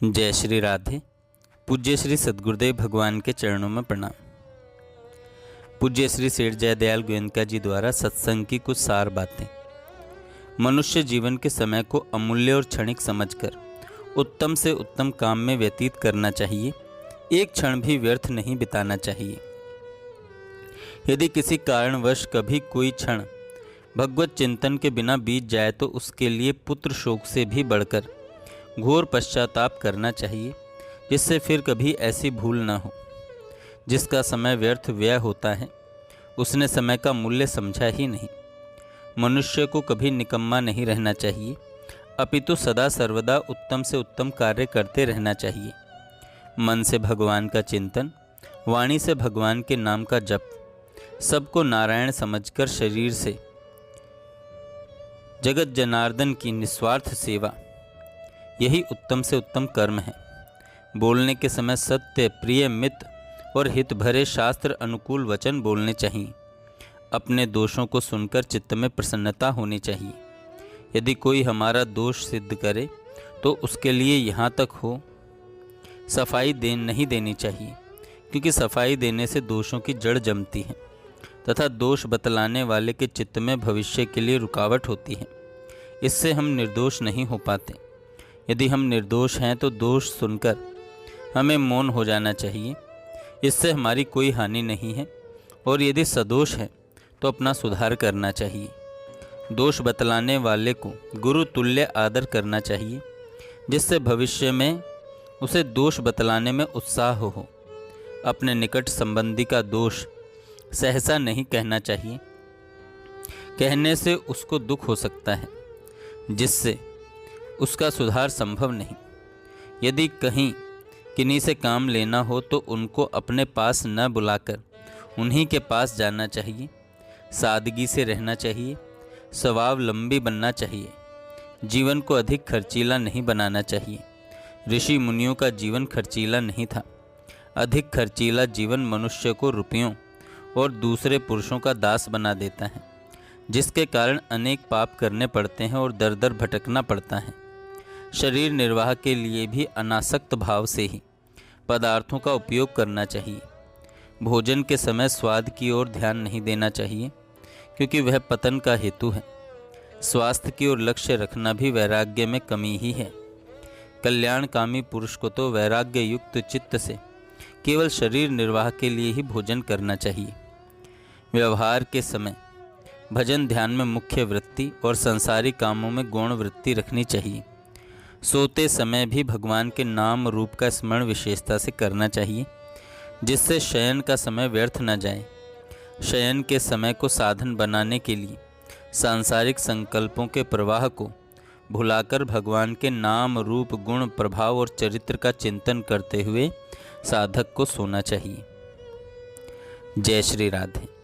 जय श्री राधे। पूज्य श्री सद्गुरुदेव भगवान के चरणों में प्रणाम। पूज्य श्री सेठ जयदयाल गोयनका जी द्वारा सत्संग की कुछ सार बातें। मनुष्य जीवन के समय को अमूल्य और क्षणिक समझकर उत्तम से उत्तम काम में व्यतीत करना चाहिए। एक क्षण भी व्यर्थ नहीं बिताना चाहिए। यदि किसी कारणवश कभी कोई क्षण भगवत चिंतन के बिना बीत जाए तो उसके लिए पुत्र शोक से भी बढ़कर घोर पश्चाताप करना चाहिए, जिससे फिर कभी ऐसी भूल न हो। जिसका समय व्यर्थ व्यय होता है उसने समय का मूल्य समझा ही नहीं। मनुष्य को कभी निकम्मा नहीं रहना चाहिए, अपितु सदा सर्वदा उत्तम से उत्तम कार्य करते रहना चाहिए। मन से भगवान का चिंतन, वाणी से भगवान के नाम का जप, सबको नारायण समझकर शरीर से जगत जनार्दन की निस्वार्थ सेवा, यही उत्तम से उत्तम कर्म है। बोलने के समय सत्य, प्रिय, मित और हित भरे शास्त्र अनुकूल वचन बोलने चाहिए। अपने दोषों को सुनकर चित्त में प्रसन्नता होनी चाहिए। यदि कोई हमारा दोष सिद्ध करे तो उसके लिए यहाँ तक हो सफाई नहीं देनी चाहिए, क्योंकि सफाई देने से दोषों की जड़ जमती है तथा दोष बतलाने वाले के चित्त में भविष्य के लिए रुकावट होती है। इससे हम निर्दोष नहीं हो पाते। यदि हम निर्दोष हैं तो दोष सुनकर हमें मौन हो जाना चाहिए, इससे हमारी कोई हानि नहीं है। और यदि सदोष है तो अपना सुधार करना चाहिए। दोष बतलाने वाले को गुरु तुल्य आदर करना चाहिए, जिससे भविष्य में उसे दोष बतलाने में उत्साह हो। अपने निकट संबंधी का दोष सहसा नहीं कहना चाहिए। कहने से उसको दुख हो सकता है, जिससे उसका सुधार संभव नहीं। यदि कहीं किन्हीं से काम लेना हो तो उनको अपने पास न बुलाकर उन्हीं के पास जाना चाहिए। सादगी से रहना चाहिए, स्वावलंबी बनना चाहिए। जीवन को अधिक खर्चीला नहीं बनाना चाहिए। ऋषि मुनियों का जीवन खर्चीला नहीं था। अधिक खर्चीला जीवन मनुष्य को रुपयों और दूसरे पुरुषों का दास बना देता है, जिसके कारण अनेक पाप करने पड़ते हैं और दर दर भटकना पड़ता है। शरीर निर्वाह के लिए भी अनासक्त भाव से ही पदार्थों का उपयोग करना चाहिए। भोजन के समय स्वाद की ओर ध्यान नहीं देना चाहिए, क्योंकि वह पतन का हेतु है। स्वास्थ्य की ओर लक्ष्य रखना भी वैराग्य में कमी ही है। कल्याणकामी पुरुष को तो वैराग्य युक्त चित्त से केवल शरीर निर्वाह के लिए ही भोजन करना चाहिए। व्यवहार के समय भजन ध्यान में मुख्य वृत्ति और संसारी कामों में गौण वृत्ति रखनी चाहिए। सोते समय भी भगवान के नाम रूप का स्मरण विशेषता से करना चाहिए, जिससे शयन का समय व्यर्थ न जाए। शयन के समय को साधन बनाने के लिए सांसारिक संकल्पों के प्रवाह को भुलाकर भगवान के नाम रूप गुण प्रभाव और चरित्र का चिंतन करते हुए साधक को सोना चाहिए। जय श्री राधे।